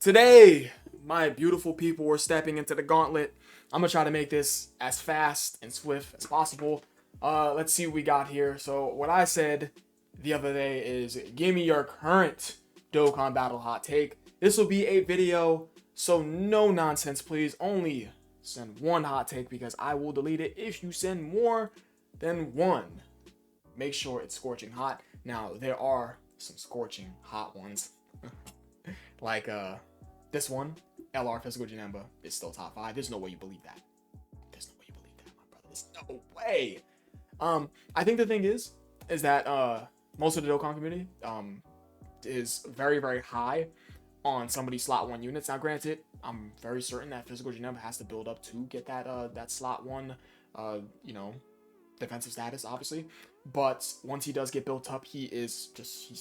Today, my beautiful people, we're stepping into the gauntlet. I'm gonna try to make this as fast and swift as possible. Let's see what we got here. So what I said the other day is give me your current Dokkan Battle hot take. This will be a video, so no nonsense, please. Only send one hot take because I will delete it if you send more than one. Make sure it's scorching hot. Now, there are some scorching hot ones. Like this one, LR Physical Janemba is still top 5. There's no way you believe that. There's no way you believe that, my brother. There's no way. I think the thing is that most of the Dokkan community is very, very high on somebody's slot 1 units. Now, granted, I'm very certain that Physical Janemba has to build up to get that slot 1 defensive status, obviously. But once he does get built up, he's just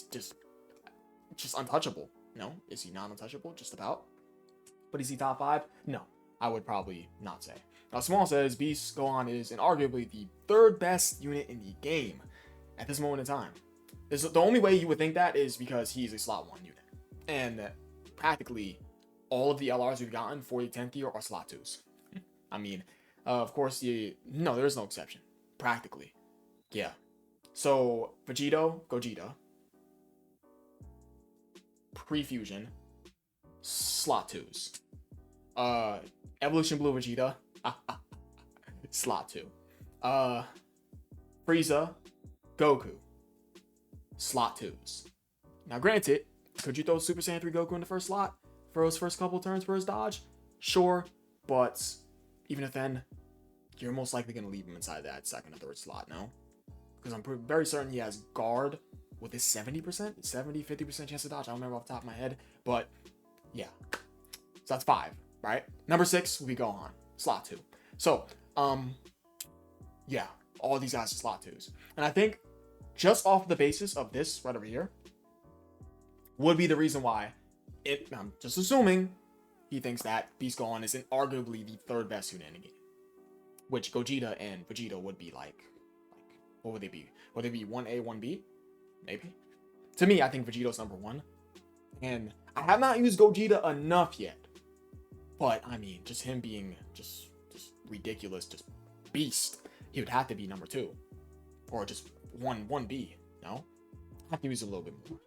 untouchable. No, is he not untouchable? Just about. But is he top 5? No, I would probably not say. Now, Small says Beast Gohan is arguably the 3rd best unit in the game at this moment in time. The only way you would think that is because he's a slot 1 unit. And practically all of the LRs we've gotten for the 10th tier are slot 2s. I mean, of course, no, there's no exception. Practically. Yeah. So, Gogeta, Pre-Fusion, slot 2s. Evolution Blue Vegeta, slot 2. Frieza, Goku, slot 2s. Now, granted, could you throw Super Saiyan 3 Goku in the first slot for his first couple turns for his dodge? Sure, but even if then, you're most likely going to leave him inside that 2nd or 3rd slot, no? Because I'm very certain he has guard with his 50% chance to dodge. I don't remember off the top of my head, but yeah. So that's 5, right? Number 6 will be Gohan, slot 2. So, yeah, all these guys are slot 2s. And I think just off the basis of this right over here would be the reason why I'm just assuming he thinks that Beast Gohan is arguably the 3rd best unit in the game. Which Gogeta and Vegeta would be like what would they be? Would they be 1A, 1B? Maybe. To me, I think Vegeta's number 1. And I have not used Gogeta enough yet. But, I mean, just him being just ridiculous, just beast, he would have to be number 2. Or just 1B, no? I have to use a little bit more.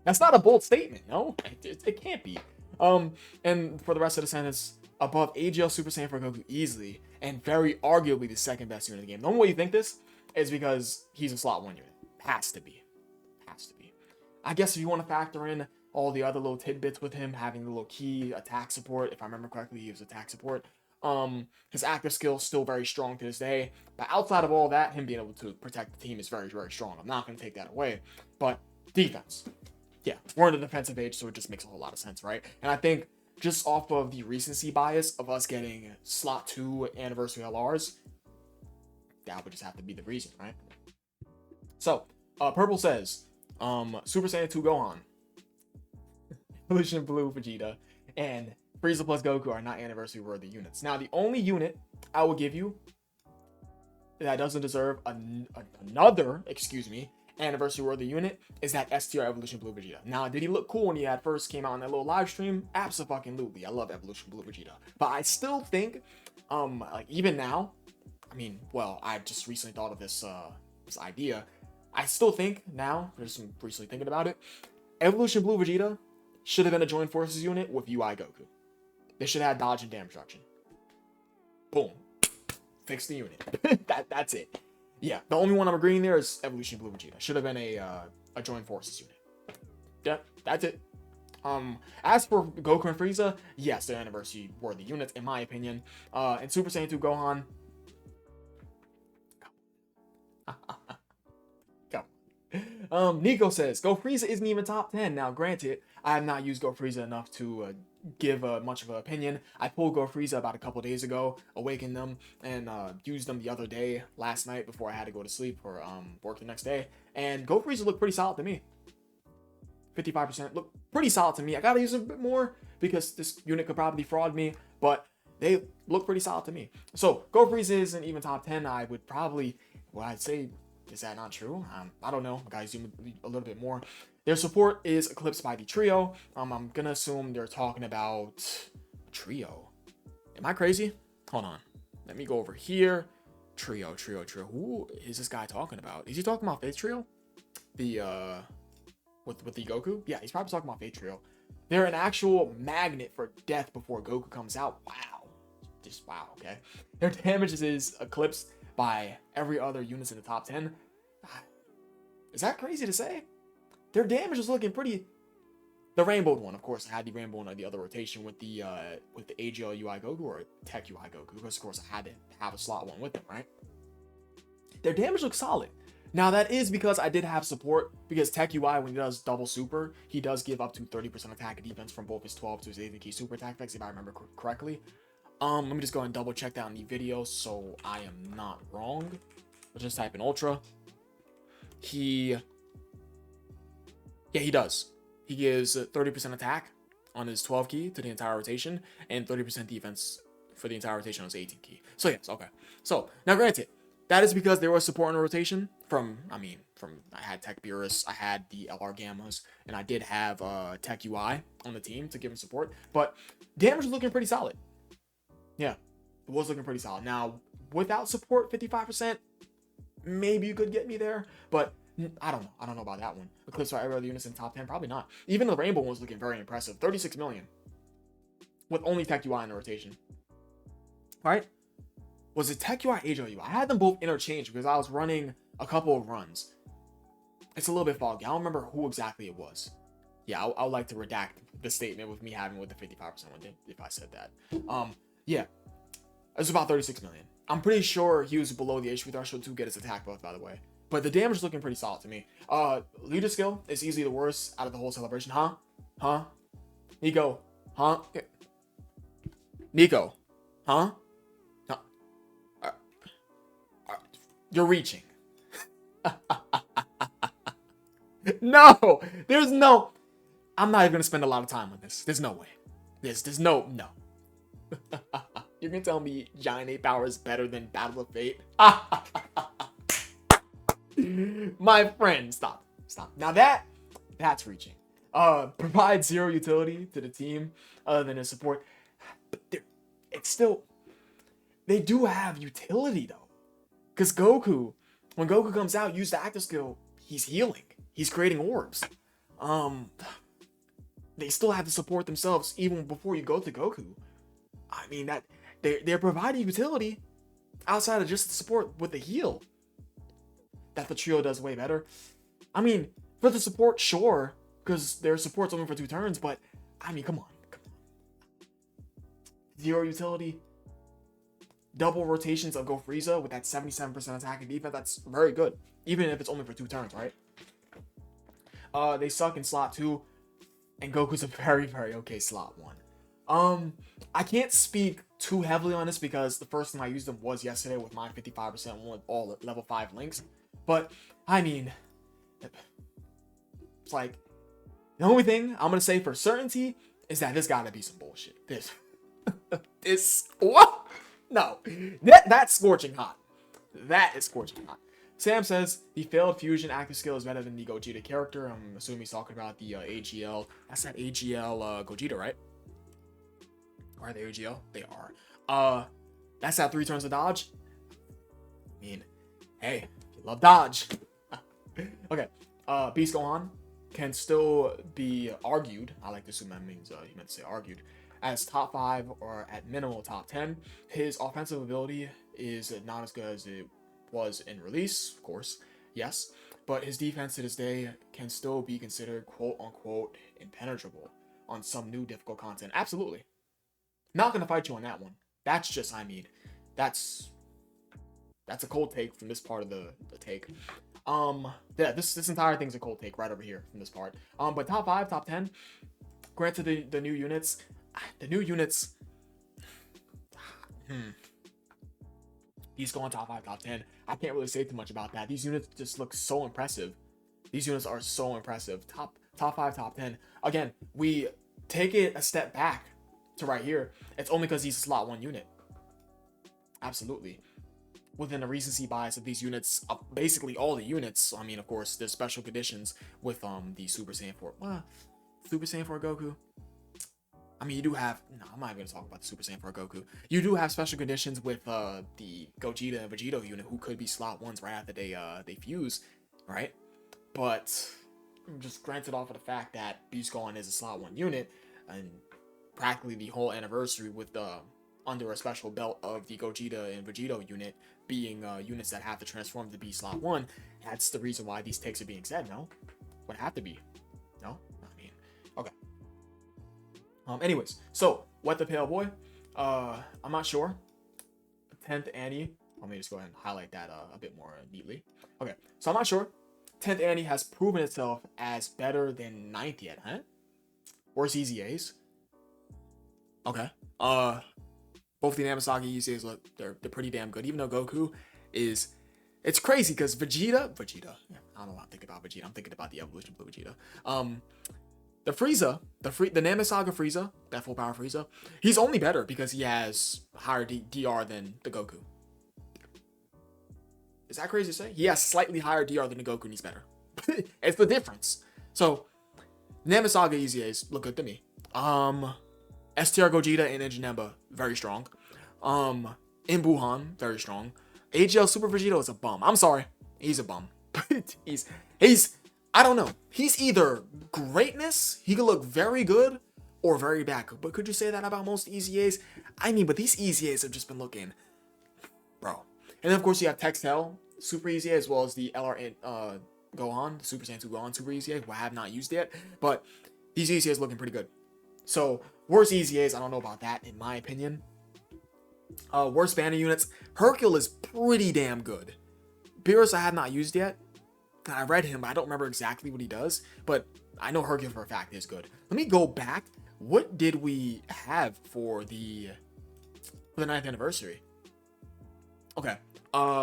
That's not a bold statement, no? It can't be. And for the rest of the sentence, above AGL Super Saiyan for Goku easily, and very arguably the 2nd best unit in the game. The only way you think this is because he's a slot 1 unit. Has to be. Has to be. I guess if you want to factor in all the other little tidbits with him, having the little key attack support, if I remember correctly, he was attack support. His active skill is still very strong to this day. But outside of all that, him being able to protect the team is very, very strong. I'm not going to take that away. But defense. Yeah, we're in the defensive age, so it just makes a whole lot of sense, right? And I think just off of the recency bias of us getting slot 2 anniversary LRs, that would just have to be the reason, right? So, Purple says, Super Saiyan 2 Gohan, Evolution Blue Vegeta, and Frieza plus Goku are not anniversary worthy units. Now, the only unit I will give you that doesn't deserve another anniversary worthy unit is that STR Evolution Blue Vegeta. Now, did he look cool when he had first came out in that little live stream? Absolutely. I love Evolution Blue Vegeta. But I still think, like even now, I mean, well, I just recently thought of this idea. I still think now, just recently thinking about it, Evolution Blue Vegeta should have been a Joint Forces unit with UI Goku. They should have had dodge and damage reduction. Boom. Fix the unit. That's it. Yeah, the only one I'm agreeing there is Evolution Blue Vegeta. Should have been a Joint Forces unit. Yeah, that's it. As for Goku and Frieza, yes, they're anniversary worthy units in my opinion. And Super Saiyan 2 Gohan. Nico says GoFrieza isn't even top 10. Now, granted, I have not used GoFrieza enough to give much of an opinion. I pulled GoFrieza about a couple days ago, awakened them, and used them the other day, last night, before I had to go to sleep or work the next day. And GoFrieza looked pretty solid to me. 55% look pretty solid to me. I gotta use them a bit more because this unit could probably fraud me, but they look pretty solid to me. So GoFrieza isn't even top 10. I would probably, well, I'd say, is that not true? I don't know. I gotta zoom a little bit more. Their support is eclipsed by the trio. I'm gonna assume they're talking about trio. Am I crazy? Hold on. Let me go over here. Trio. Who is this guy talking about? Is he talking about Fate Trio? The with the Goku? Yeah, he's probably talking about Fate Trio. They're an actual magnet for death before Goku comes out. Wow. Just wow, okay. Their damage is eclipsed by every other unit in the top 10. Is that crazy to say? Their damage is looking pretty. The rainbowed one, of course, I had the rainbow one on the other rotation with the AGL UI Goku or Tech UI Goku, because of course I had to have a slot one with them, right? Their damage looks solid. Now that is because I did have support, because Tech UI, when he does double super, he does give up to 30% attack and defense from both his 12 to his 18 key super attack effects, if I remember correctly. Let me just go and double check that in the video so I am not wrong. Let's just type in Ultra. Yeah, he does. He gives 30% attack on his 12 key to the entire rotation and 30% defense for the entire rotation on his 18 key. So yes, okay. So now granted, that is because there was support on the rotation from I had Tech Beerus, I had the LR Gammas, and I did have Tech UI on the team to give him support. But damage was looking pretty solid. Yeah, it was looking pretty solid. Now, without support, 55%, maybe you could get me there, but I don't know. I don't know about that one. Eclipse by every other units in top 10, probably not. Even the rainbow one was looking very impressive. 36 million with only Tech UI in the rotation. Right? Was it Tech UI, Age UI? I had them both interchanged because I was running a couple of runs. It's a little bit foggy. I don't remember who exactly it was. Yeah, I would like to redact the statement with me having with the 55% one if I said that. Yeah, it was about 36 million. I'm pretty sure he was below the HP threshold to get his attack buff, by the way. But the damage is looking pretty solid to me. Leader skill is easily the worst out of the whole celebration. Huh? Nico? Huh? Nico? Huh? No. You're reaching. No! There's no... I'm not even gonna spend a lot of time on this. There's no way. There's no... You're gonna tell me Giant 8 Power is better than Battle of Fate? My friend, stop. Now that's reaching. Provide zero utility to the team other than his support. But it's still, they do have utility though. Because Goku, when Goku comes out, use the active skill, he's healing. He's creating orbs. They still have to support themselves even before you go to Goku. I mean, that they're providing utility outside of just the support with the heal. That the trio does way better. I mean, for the support, sure, because their support's only for 2 turns, but I mean, come on. Zero utility, double rotations of GoFrieza with that 77% attack and defense, that's very good, even if it's only for 2 turns, right? They suck in slot 2, and Goku's a very, very okay slot 1. I can't speak too heavily on this because the first time I used them was yesterday with my 55% one with all level 5 links. But, I mean, it's like, the only thing I'm going to say for certainty is that this got to be some bullshit. What? No. That's scorching hot. That is scorching hot. Sam says, the failed fusion active skill is better than the Gogeta character. I'm assuming he's talking about the AGL. That's that AGL Gogeta, right? Are they AGL? They are. That's that 3 turns of dodge. I mean, hey. Love dodge. Okay. Beast Gohan can still be argued. I like to assume that means he meant to say argued. As top 5 or at minimal top 10. His offensive ability is not as good as it was in release, of course. Yes. But his defense to this day can still be considered quote unquote impenetrable on some new difficult content. Absolutely. Not gonna fight you on that one. That's just, I mean, that's a cold take from this part of the take. Yeah, this entire thing's a cold take right over here from this part. But top 5, top 10. Granted, the new units. He's going top 5, top 10. I can't really say too much about that. These units just look so impressive. These units are so impressive. Top 5, top 10. Again, we take it a step back to right here. It's only because he's a slot 1 unit. Absolutely. within the recency bias of these units, basically all the units. I mean, of course, there's special conditions with the Super Saiyan 4. Super Saiyan 4 Goku. I mean, you do have... No, I'm not even going to talk about the Super Saiyan 4 Goku. You do have special conditions with the Gogeta and Vegito unit, who could be slot 1s right after they fuse, right? But just granted off of the fact that Beast Gohan is a slot 1 unit, and practically the whole anniversary with the under a special belt of the Gogeta and Vegito unit being units that have to transform to be slot 1, that's the reason why these takes are being said, no? Would have to be. No? I mean, okay. Anyways, so, What the Pale Boy? I'm not sure. 10th Annie. Let me just go ahead and highlight that a bit more neatly. Okay, so I'm not sure. 10th Annie has proven itself as better than 9th yet, huh? Worse EZAs. Okay. Both the Namasaki EZAs look, they're pretty damn good, even though Goku is... It's crazy, because Vegeta... Yeah, I don't know what I'm thinking about Vegeta. I'm thinking about the evolution of Vegeta. The Frieza, the Namasaki Frieza, that full power Frieza, he's only better because he has higher DR than the Goku. Is that crazy to say? He has slightly higher DR than the Goku and he's better. It's the difference. So, Namasaki EZAs look good to me. STR Gogeta and Janemba, very strong. In Buhan, very strong. AGL Super Vegito is a bum. I'm sorry. He's a bum. he's I don't know. He's either greatness, he could look very good, or very bad. But could you say that about most EZAs? I mean, but these EZAs have just been looking, bro. And then, of course, you have Textel Super EZA, as well as the LR Gohan, the Super Saiyan 2 Gohan Super EZA, who I have not used yet. But these EZAs looking pretty good. So, worse EZAs, I don't know about that, in my opinion. Worst banner units, Hercule is pretty damn good. Beerus I have not used yet. I read him, but I don't remember exactly what he does. But I know Hercule for a fact is good. Let me go back. What did we have for the 9th anniversary? Okay.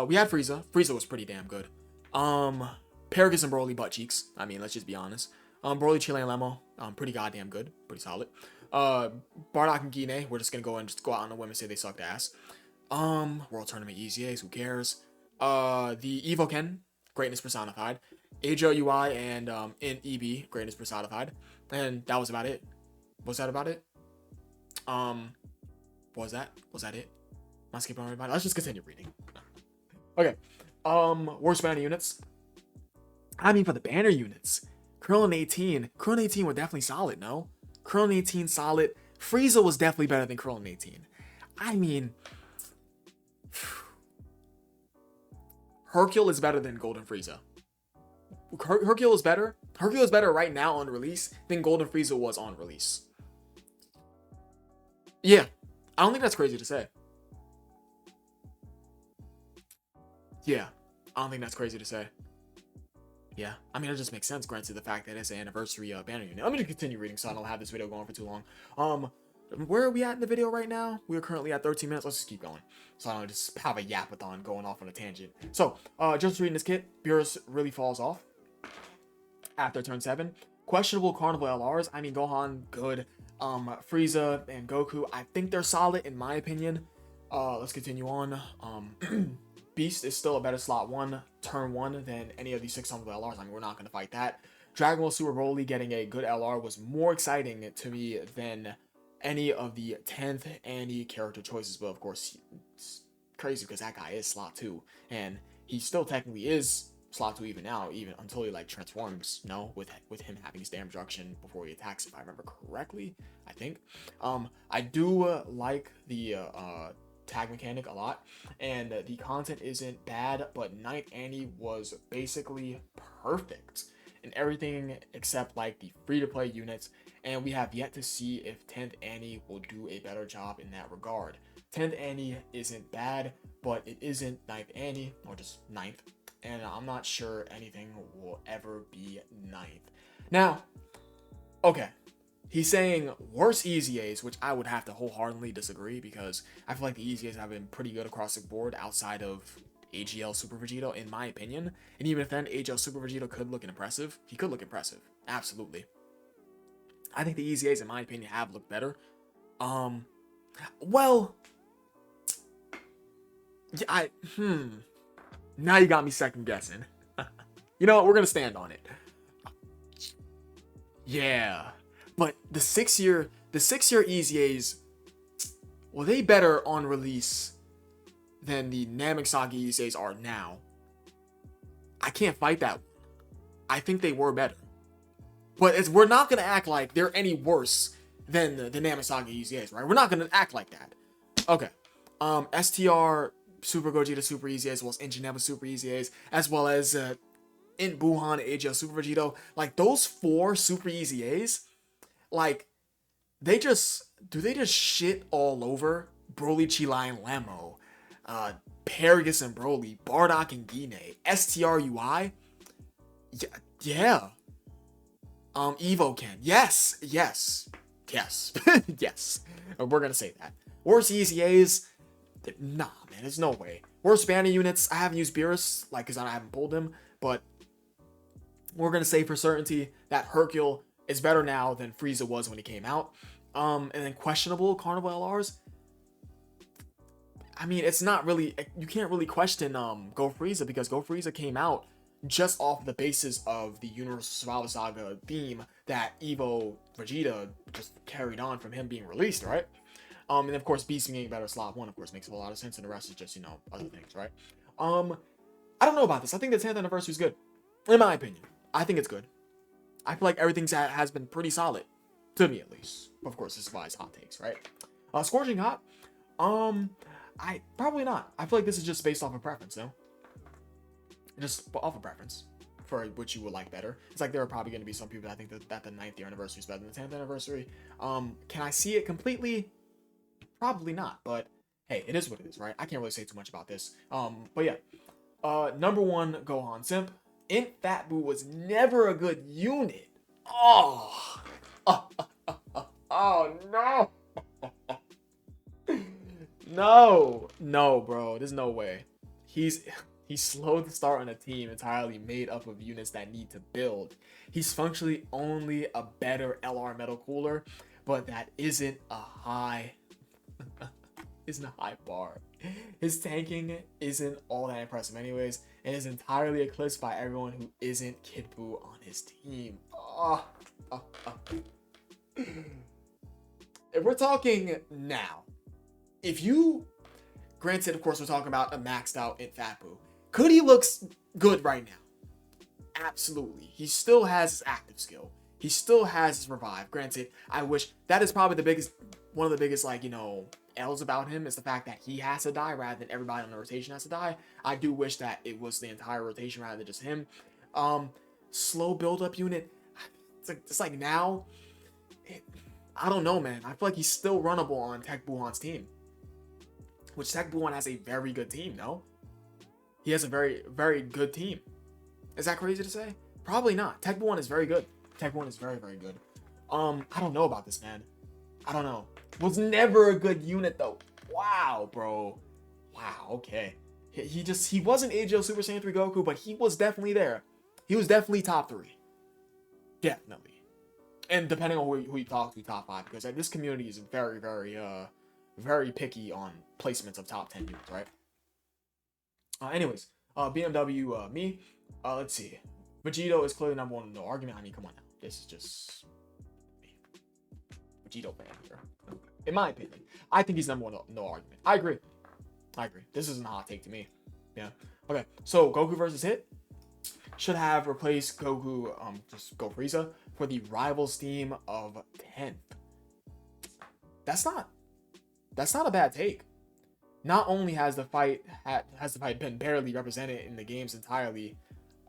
We had Frieza. Frieza was pretty damn good. Paragus and Broly butt cheeks. I mean, let's just be honest. Broly, Chile, and Lemo, pretty goddamn good. Pretty solid. Bardock and Gine, we're just gonna go and just go out on the whim and say they sucked ass. World Tournament EZAs, who cares? The Evo Ken, greatness personified. Ajo UI and in EB, greatness personified. And that was about it. Was that about it? What was that? Was that it? Am I skipping everybody? Let's just continue reading. Okay. Worst banner units. I mean, for the banner units, Krillin 18. Krillin 18 were definitely solid, no? Krillin 18 solid. Frieza was definitely better than Krillin 18. I mean, Hercule is better than Golden Frieza. Hercule is better. Hercule is better right now on release than Golden Frieza was on release. Yeah, I don't think that's crazy to say. Yeah, I don't think that's crazy to say. Yeah, I mean, it just makes sense, granted the fact that it's an anniversary banner unit. I'm going to continue reading so I don't have this video going for too long. Where are we at in the video right now? We are currently at 13 minutes. Let's just keep going, so I don't just have a yapathon going off on a tangent. So, just reading this kit, Beerus really falls off after turn 7. Questionable Carnival LRs. I mean, Gohan, good. Frieza and Goku, I think they're solid in my opinion. Let's continue on. Beast is still a better slot 1, turn 1 than any of these 600 LRs. I mean, we're not going to fight that. Dragon Ball Super Broly getting a good LR was more exciting to me than any of the 10th Annie character choices. But of course, it's crazy because that guy is slot 2. And he still technically is slot 2 even now, even until he like transforms, no? With him having his damage reduction before he attacks, if I remember correctly, I think. I do like the tag mechanic a lot, and the content isn't bad, but 9th Annie was basically perfect in everything except like the free-to-play units, and we have yet to see if 10th Annie will do a better job in that regard. 10th Annie isn't bad, but it isn't 9th Annie, or just 9th, and I'm not sure anything will ever be 9th. Now, okay, he's saying worse EZAs, which I would have to wholeheartedly disagree because I feel like the EZAs have been pretty good across the board outside of AGL Super Vegito, in my opinion. And even if then, AGL Super Vegito could look impressive. He could look impressive. Absolutely. I think the EZAs, in my opinion, have looked better. Well, Yeah, now you got me second guessing. You know what? We're gonna stand on it. Yeah, but the 6-year EZAs, well, they better on release than the Namek Saga EZAs are now. I can't fight that. I think they were better, but we're not gonna act like they're any worse than the Namek Saga EZAs, right? We're not gonna act like that. Okay. STR Super Gogeta Super EZAs, as well as Inchineba Super EZAs, as well as in Buhan AGL Super Vegito, like those 4 Super EZAs, like they just shit all over Broly, Chilai, and Lamo, Paragus and Broly, Bardock and Gine, STR UI, yeah. Evo Ken, yes, yes, we're gonna say that. Worst EZAs, nah, man, there's no way. Worst banner units, I haven't used Beerus, like, cause I haven't pulled him, but we're gonna say for certainty that Hercule is better now than Frieza was when he came out. And then questionable Carnival LRs. I mean, it's not really, you can't really question GoFrieza, because GoFrieza came out just off the basis of the Universal Survival Saga theme that Evo Vegeta just carried on from him being released, right? And of course, Beast being better slot 1, of course, makes a lot of sense, and the rest is just, you know, other things, right? I don't know about this. I think the 10th anniversary is good, in my opinion. I think it's good. I feel like everything has been pretty solid, to me at least. Of course, this is why it's hot takes, right? Scorching hot. I probably not. I feel like this is just based off of preference, no? Just off of preference for which you would like better. It's like there are probably going to be some people that think that the 9th year anniversary is better than the 10th anniversary. Can I see it completely? Probably not. But hey, it is what it is, right? I can't really say too much about this. But yeah. Number 1, Gohan Simp. Int Fat Boo was never a good unit. Oh. Oh no. No, bro. There's no way. He's slow to start on a team entirely made up of units that need to build. He's functionally only a better LR metal cooler, but that isn't a high bar. His tanking isn't all that impressive anyways, and is entirely eclipsed by everyone who isn't Kid Buu on his team. If we're talking now, granted, of course, we're talking about a maxed out Int Fat Buu. Could he look good right now? Absolutely. He still has his active skill. He still has his revive. Granted, I wish that is probably one of the biggest, like, you know, L's about him is the fact that he has to die rather than everybody on the rotation has to die. I do wish that it was the entire rotation rather than just him. Slow build up unit. It's like now, I don't know, man. I feel like he's still runnable on Tech Buhan's team, which Tech Buhan has a very good team. No, he has a very, very good team. Is that crazy to say? Probably not. Tech Buhan is very good. Tech Buhan is very, very good. I don't know about this, man. I don't know. Was never a good unit though. Wow, bro. Wow. Okay. He wasn't AGL Super Saiyan 3 Goku, but he was definitely there. He was definitely top 3. Definitely. And depending on who you talk to, top 5, because this community is very, very, very picky on placements of top 10 units, right? Anyways, BMW, me. Let's see. Vegito is clearly number 1, no argument. I mean, come on now. This is just me. Vegito fan here. In my opinion, I think he's number 1, no argument. I agree. This isn't a hot take to me. Yeah. Okay. So Goku versus Hit should have replaced Goku, just GoFrieza for the Rivals team of 10th. That's not a bad take. Not only has the fight been barely represented in the game's entirety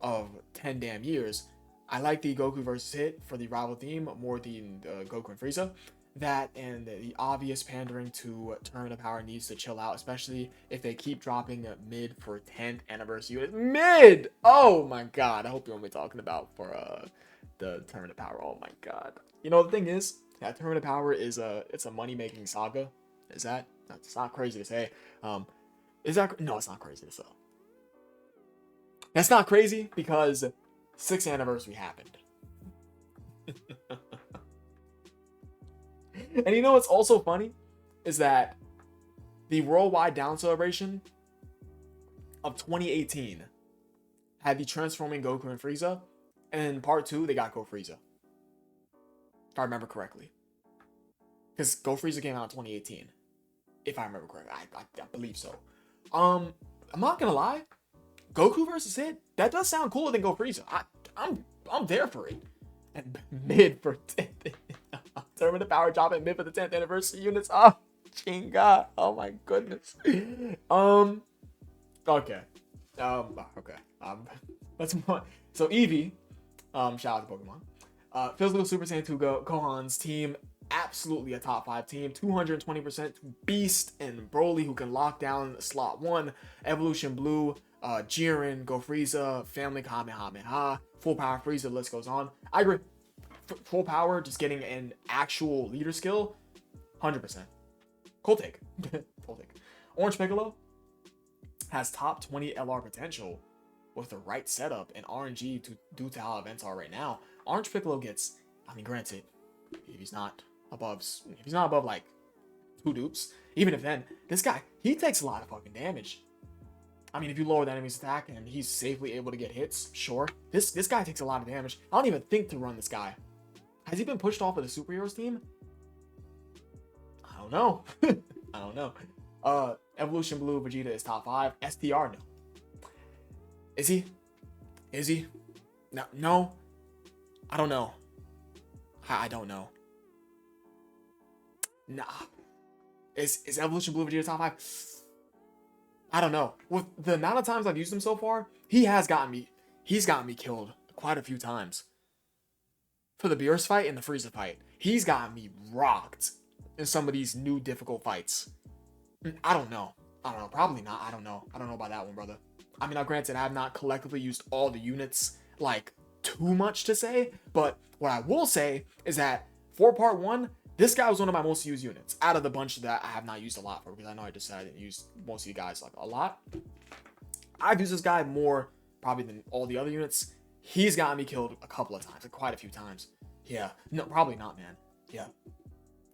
of 10 damn years, I like the Goku versus Hit for the rival theme more than Goku and Frieza. That and the obvious pandering to Tournament of Power needs to chill out, especially if they keep dropping mid for 10th anniversary. Mid! Oh my god, I hope you're only talking about for the Tournament of Power. Oh my god. You know, the thing is, that Tournament of Power is it's a money-making saga. Is that? That's not crazy to say. Is that? No, it's not crazy to say. That's not crazy because 6th anniversary happened. And you know what's also funny is that the worldwide down celebration of 2018 had the transforming Goku and Frieza, and in part 2 they got GoFrieza, if I remember correctly, because GoFrieza came out in 2018, if I remember correctly. I believe so. I'm not gonna lie, Goku versus Hit, that does sound cooler than GoFrieza. I'm there for it. And mid for 10th. Determine the power drop and mid for the 10th anniversary units. Oh, Chinga. Oh my goodness. Okay. Okay. Let's move on. So Eevee, shout out to Pokemon. Physical Super Saiyan 2 Gohan's team, absolutely a top 5 team. 220% Beast and Broly, who can lock down slot 1. Evolution Blue, Jiren, GoFrieza, Family Kamehameha, Full Power Frieza, the list goes on. I agree. Full Power, just getting an actual leader skill, 100%. Cool take. Cool take. Orange Piccolo has top 20 LR potential with the right setup and RNG due to how events are right now. Orange Piccolo gets, I mean, granted, if he's not above like 2 dupes, even if then, this guy, he takes a lot of fucking damage. I mean, if you lower the enemy's attack and he's safely able to get hits, sure. This guy takes a lot of damage. I don't even think to run this guy. Has he been pushed off of the superheroes team? I don't know. I don't know. Evolution Blue Vegeta is top 5. STR, no. Is he? Is he? No. I don't know. I don't know. Nah. Is Evolution Blue Vegeta top 5? I don't know. With the amount of times I've used him so far, he's gotten me killed quite a few times. For the Beerus fight and the Frieza fight, he's gotten me rocked in some of these new difficult fights. I don't know. Probably not. I don't know about that one, brother. I mean, now granted, I have not collectively used all the units, like, too much to say, but what I will say is that for part 1, this guy was one of my most used units out of the bunch that I have not used a lot for, because I know I just said I didn't use most of you guys like a lot. I've used this guy more probably than all the other units. He's gotten me killed a couple of times, like quite a few times. Yeah, no, probably not, man. Yeah,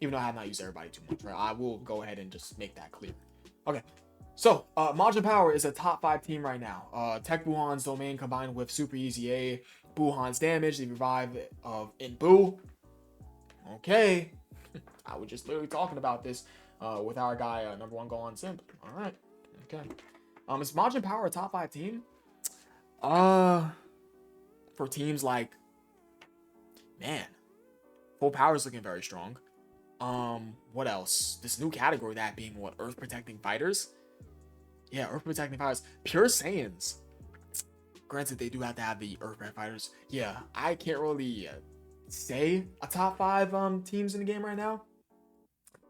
even though I have not used everybody too much, right? I will go ahead and just make that clear. Okay, so Majin Power is a top 5 team right now. Tech Buhan's domain combined with Super Easy A, Buhan's damage, the revive of Inbu. Okay. I was just literally talking about this with our guy, number 1 Gohan Simp. All right. Okay. Is Majin Power a top 5 team? For teams like, man, Full Power is looking very strong. What else? This new category, that being what? Earth Protecting Fighters? Yeah, Earth Protecting Fighters. Pure Saiyans. Granted, they do have to have the Earth Protecting Fighters. Yeah, I can't really say a top 5 teams in the game right now.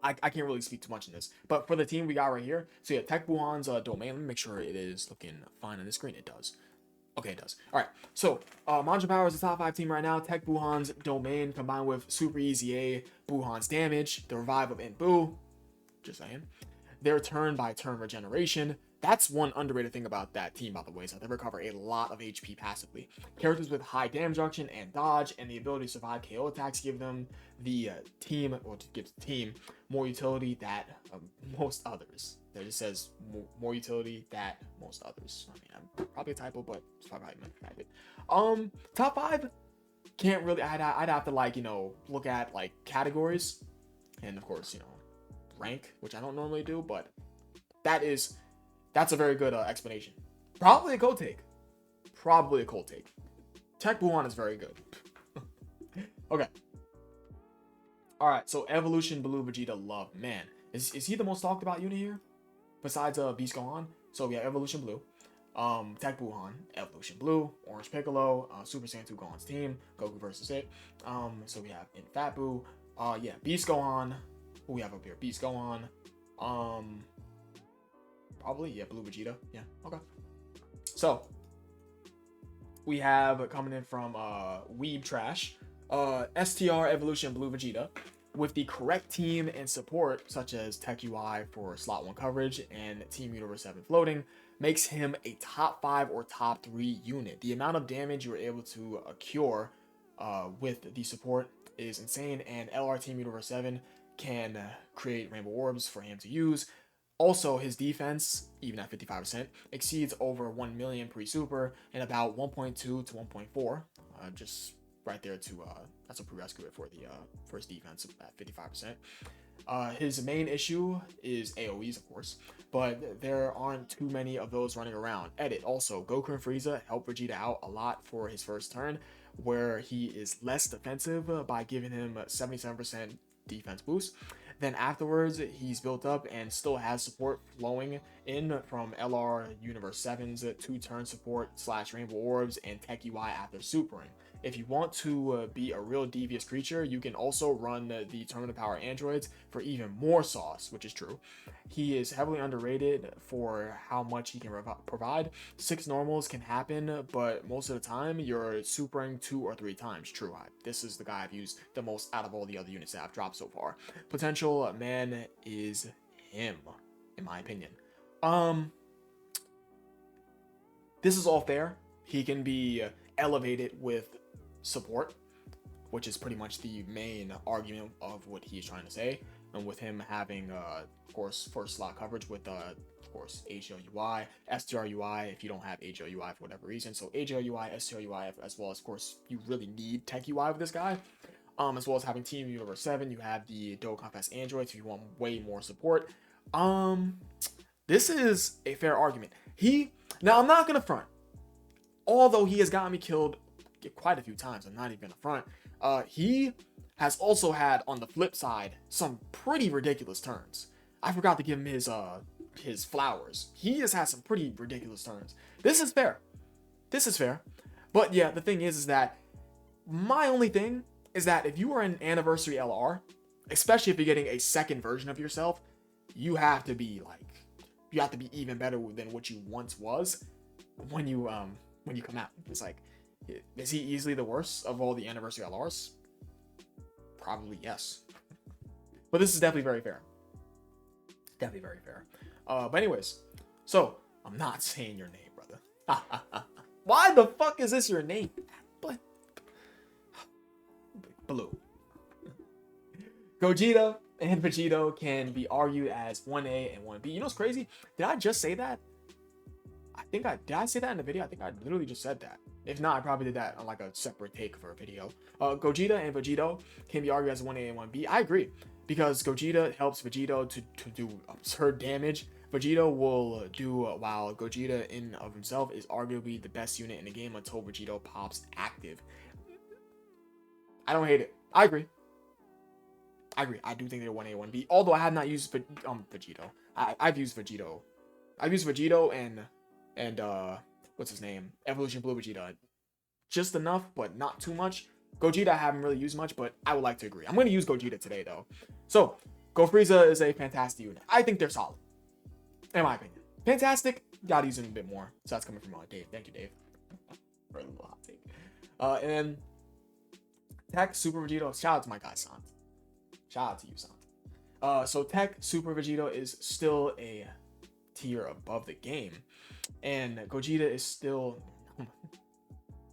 I can't really speak too much in this, but for the team we got right here, so yeah, Tech Buhan's domain. Let me make sure it is looking fine on the screen. It does. Okay, it does. All right, so Majin Power is the top 5 team right now. Tech Buhan's domain combined with Super Easy A, Buhan's damage, the revive of Inbu. Just saying. Their turn-by-turn regeneration. That's one underrated thing about that team, by the way, is that they recover a lot of HP passively. Characters with high damage reduction and dodge, and the ability to survive KO attacks give them the team more utility that most others. That just says more utility that most others. I mean, I'm probably a typo, but it's probably meant to type it. Top 5 can't really. I'd have to like look at like categories, and of course rank, which I don't normally do, but that's a very good explanation. Probably a cold take. Tech Buhan is very good. Okay. All right. So Evolution Blue Vegeta love, man. Is he the most talked about unit here? Besides Beast Gohan. So yeah, Evolution Blue. Tech Buhan, Evolution Blue, Orange Piccolo, Super Saiyan 2 Gohan's team, Goku versus it. So we have Fat Buu. Yeah, Beast Gohan. Who we have up here? Beast Gohan. Probably, yeah, Blue Vegeta. Yeah, okay. So, we have coming in from Weeb Trash, STR Evolution Blue Vegeta, with the correct team and support, such as Tech UI for slot 1 coverage and Team Universe 7 floating, makes him a top 5 or top 3 unit. The amount of damage you were able to cure with the support is insane, and LR Team Universe 7 can create Rainbow Orbs for him to use. Also, his defense, even at 55%, exceeds over 1 million pre-super and about 1.2 to 1.4. Just right there to that's a prerequisite for the first defense at 55%. His main issue is AoEs, of course, but there aren't too many of those running around. Edit. Also, Goku and Frieza help Vegeta out a lot for his first turn, where he is less defensive by giving him 77% defense boost. Then afterwards, he's built up and still has support flowing in from LR Universe 7's 2-turn support / Rainbow Orbs and Tech UI after supering. If you want to be a real devious creature, you can also run the Terminal Power Androids for even more sauce, which is true. He is heavily underrated for how much he can provide. 6 normals can happen, but most of the time, you're supering 2 or 3 times. True, this is the guy I've used the most out of all the other units that I've dropped so far. Potential man is him, in my opinion. This is all fair. He can be elevated with support, which is pretty much the main argument of what he's trying to say, and with him having of course first slot coverage with of course AGLUI, STRUI if you don't have AGLUI for whatever reason. So AGLUI, STRUI, as well as of course you really need Tech UI with this guy, as well as having Team Universe 7. You have the Dokkan Fest androids if you want way more support. This is a fair argument. Now I'm not gonna front, although he has gotten me killed quite a few times. I'm not even gonna front. He has also had, on the flip side, some pretty ridiculous turns. I forgot to give him his flowers. He has had some pretty ridiculous turns. This is fair. This is fair. But yeah, the thing is that my only thing is that if you are an anniversary LR, especially if you're getting a second version of yourself, you have to be even better than what you once was when you come out. It's like, is he easily the worst of all the anniversary LRs? Probably yes. But this is definitely very fair. Definitely very fair. But anyways, so I'm not saying your name, brother. Why the fuck is this your name? But Blue. Gogeta and Vegito can be argued as 1A and 1B. You know what's crazy? Did I just say that? Did I say that in the video? I think I literally just said that. If not, I probably did that on like a separate take for a video. Gogeta and Vegito can be argued as 1A and 1B. I agree, because Gogeta helps Vegito to do absurd damage. Vegito will do, while Gogeta in of himself is arguably the best unit in the game until Vegito pops active. I don't hate it. I agree. I do think they're 1A, 1B. Although I have not used Vegito. I've used Vegito. I've used Vegito and what's his name? Evolution Blue Vegeta. Just enough, but not too much. Gogeta I haven't really used much, but I would like to agree. I'm going to use Gogeta today, though. So, GoFrieza is a fantastic unit. I think they're solid, in my opinion. Fantastic. Gotta use them a bit more. So that's coming from Dave. Thank you, Dave. For a little hot take. And then Tech Super Vegito. Shout out to my guy Sant. Shout out to you, Sant. So Tech Super Vegito is still a tier above the game, and Gogeta is still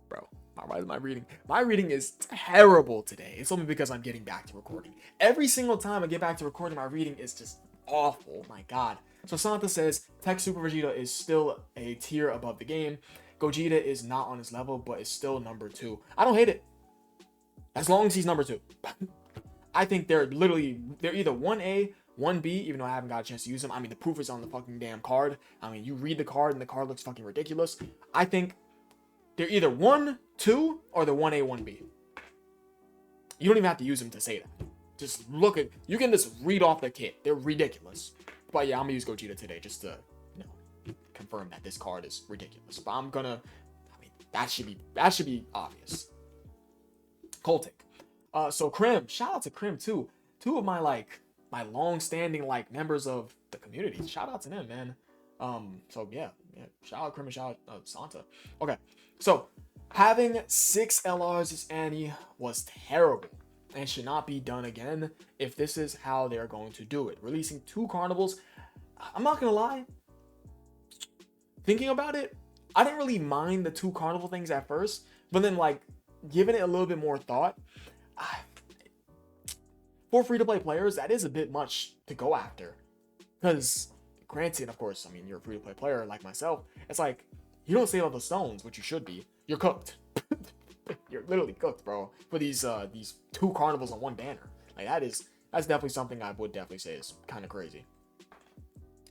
bro, my reading is terrible today. It's only because I'm getting back to recording. Every single time I get back to recording, my reading is just awful. My god. So Santa says Tech Super Vegeta is still a tier above the game. Gogeta is not on his level, but is still number 2. I don't hate it, as long as he's number 2. I think they're either 1A, 1B, even though I haven't got a chance to use them. I mean, the proof is on the fucking damn card. I mean, you read the card and the card looks fucking ridiculous. I think they're either 1, 2, or they're 1A, 1B. You don't even have to use them to say that. Just look at, you can just read off the kit. They're ridiculous. But yeah, I'm gonna use Gogeta today just to, confirm that this card is ridiculous. But that should be obvious. Coltic. So Krim, shout out to Krim too. 2 of my long-standing members of the community. Shout out to them, man. So yeah, shout out Krim and shout out Santa. Okay, so having 6 LRs as Annie was terrible and should not be done again if this is how they're going to do it. Releasing 2 carnivals, I'm not gonna lie, thinking about it, I didn't really mind the 2 carnival things at first, but then giving it a little bit more thought, for free-to-play players, that is a bit much to go after. Because granted, of course, I mean, you're a free-to-play player like myself. It's like, you don't save all the stones, which you should be. You're cooked. You're literally cooked, bro, for these 2 carnivals on 1 banner. Like, that's definitely something I would definitely say is kind of crazy.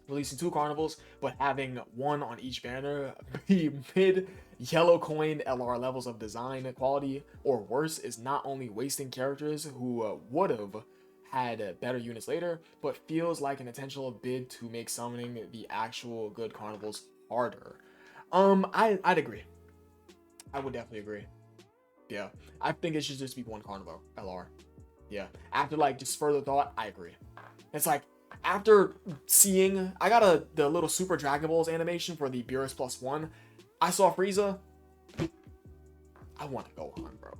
Releasing 2 carnivals, but having 1 on each banner be mid yellow coin LR levels of design quality or worse is not only wasting characters who would have had better units later, but feels like an intentional bid to make summoning the actual good carnivals harder. I'd agree. I would definitely agree. Yeah, I think it should just be 1 carnival LR. Yeah, after like just further thought, I agree. It's like, after seeing, I got the little Super Dragon Balls animation for the Beerus +1. I saw Frieza. I want to go on, bro.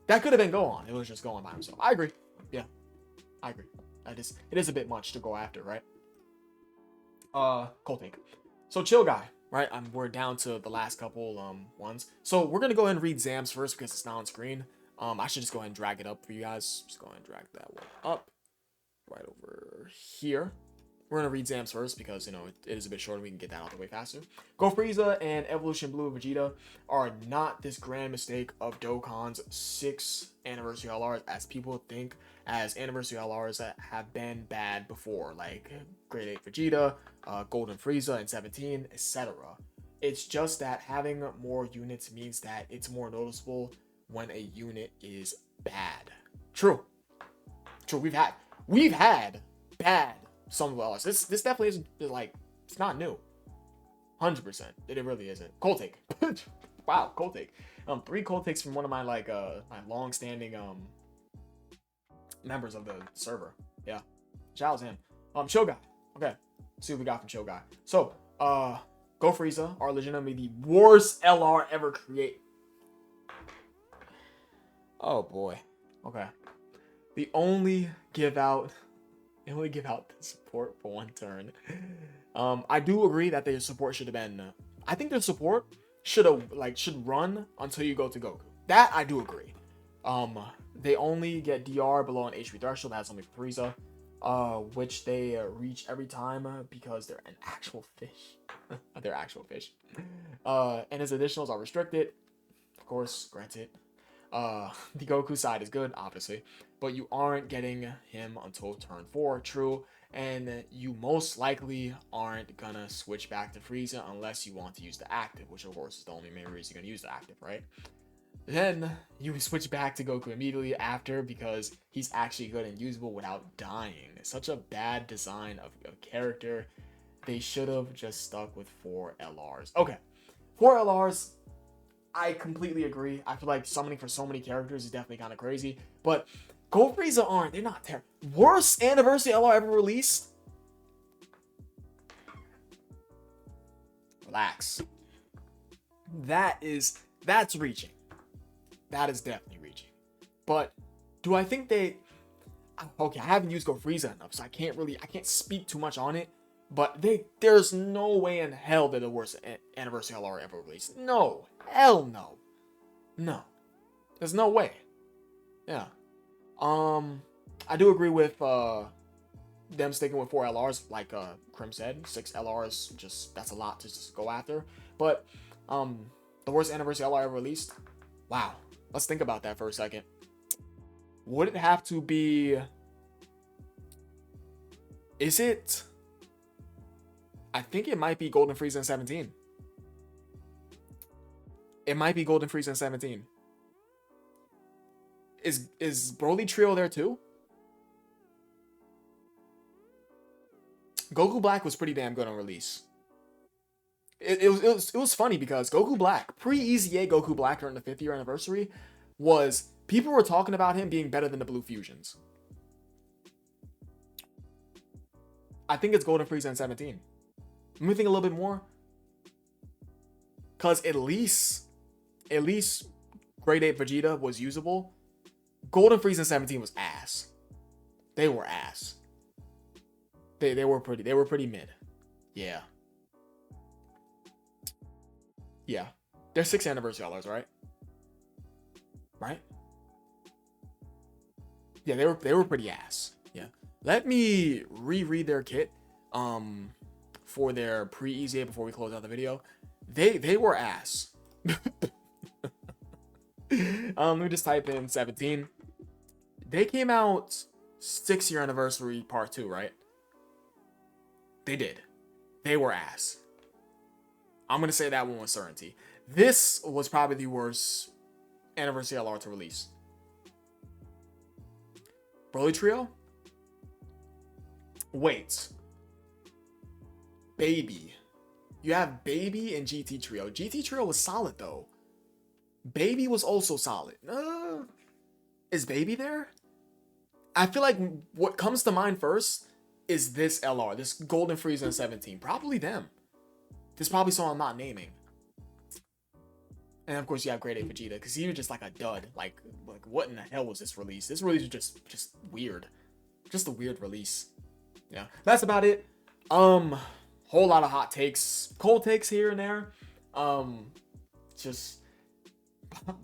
That could have been Gohan. It was just Gohan by himself. I agree. Yeah, I agree. It is a bit much to go after, right? Cold take. So chill guy, right? We're down to the last couple ones. So we're gonna go ahead and read Zam's first because it's not on screen. I should just go ahead and drag it up for you guys. Just go ahead and drag that one up. Right over here. We're going to read Zam's first because, you know, it is a bit shorter. We can get that out the way faster. GoFrieza and Evolution Blue Vegeta are not this grand mistake of Dokkan's 6 anniversary LRs as people think, as anniversary LRs that have been bad before, like Grade 8 Vegeta, Golden Frieza, and 17, etc. It's just that having more units means that it's more noticeable when a unit is bad. True. We've had bad some LRs. This definitely isn't, like, it's not new. 100%. It really isn't. Cold take. Wow, cold take. 3 cold takes from one of my my long-standing members of the server. Yeah. Shout out to him. Chill guy. Okay. Let's see what we got from Chill guy. So, GoFrieza are legitimately the worst LR ever created. Oh boy. Okay. They only give out the support for 1 turn. I do agree that their support should have been. I think their support should run until you go to Goku. That I do agree. They only get DR below an HP threshold. That's only for Frieza, which they reach every time because they're an actual fish. They're actual fish. And his additionals are restricted. Of course, granted. The Goku side is good, obviously, but you aren't getting him until turn 4, true, and you most likely aren't gonna switch back to Frieza unless you want to use the active, which of course is the only main reason you're gonna use the active, right? Then you switch back to Goku immediately after because he's actually good and usable without dying. It's such a bad design of character. They should have just stuck with 4 LRs. Okay, 4 LRs. I completely agree. I feel like summoning for so many characters is definitely kind of crazy. But GoFrieza they're not terrible. Worst anniversary LR ever released? Relax. That's reaching. That is definitely reaching. But do I think okay, I haven't used GoFrieza enough, so I can't speak too much on it. But there's no way in hell they're the worst anniversary LR ever released. No. Hell no. No. There's no way. Yeah. I do agree with them sticking with 4 LRs, like Krim said. 6 LRs, that's a lot to just go after. But the worst anniversary LR ever released? Wow. Let's think about that for a second. Would it have to be... Is it... I think it might be Golden Frieza in 17. It might be Golden Frieza in 17. Is Broly Trio there too? Goku Black was pretty damn good on release. It was funny because Goku Black, pre-EZA Goku Black during the 5th year anniversary, people were talking about him being better than the Blue Fusions. I think it's Golden Frieza in 17. Let me think a little bit more. Because at least Grade 8 Vegeta was usable. Golden Frieza in 17 was ass. They were ass. They were pretty mid. Yeah. Yeah. They're 6th anniversary LRs, right? Right? Yeah, they were pretty ass. Yeah. Let me reread their kit. for their pre-EZA before we close out the video. They were ass. Let me just type in 17. They came out 6-year anniversary part 2, right? They did. They were ass. I'm gonna say that one with certainty. This was probably the worst anniversary LR to release. Broly Trio? Wait. Baby. You have Baby and GT Trio. GT Trio was solid though. Baby was also solid. Is Baby there? I feel like what comes to mind first is this LR, this Golden Frieza in 17. Probably them. There's probably someone I'm not naming. And of course you have Grade A Vegeta, because he was just like a dud. Like what in the hell was this release? This release was just weird. Just a weird release. Yeah, that's about it. Whole lot of hot takes, cold takes here and there. Just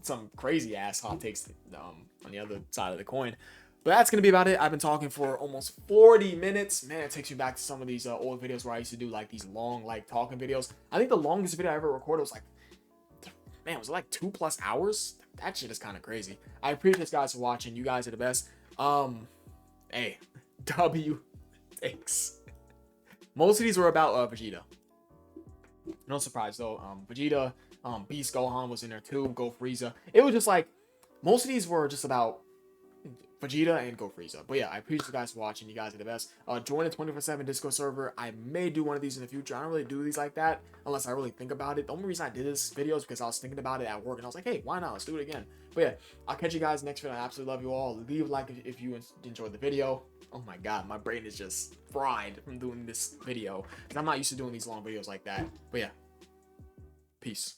some crazy ass hot takes on the other side of the coin. But that's going to be about it. I've been talking for almost 40 minutes. Man, it takes you back to some of these old videos where I used to do like these long, like talking videos. I think the longest video I ever recorded was like, man, was it like 2+ hours? That shit is kind of crazy. I appreciate you guys for watching. You guys are the best. Hey, W takes. Most of these were about Vegeta. No surprise though. Vegeta, Beast Gohan was in there too. GoFrieza. It was just like, most of these were just about Vegeta and GoFrieza. But yeah, I appreciate you guys for watching. You guys are the best. Join the 24/7 Discord server. I may do one of these in the future. I don't really do these like that unless I really think about it. The only reason I did this video is because I was thinking about it at work and I was like, hey, why not? Let's do it again. But yeah, I'll catch you guys next video. I absolutely love you all. Leave a like if you enjoyed the video. Oh my god, my brain is just fried from doing this video because I'm not used to doing these long videos like that. But yeah, peace.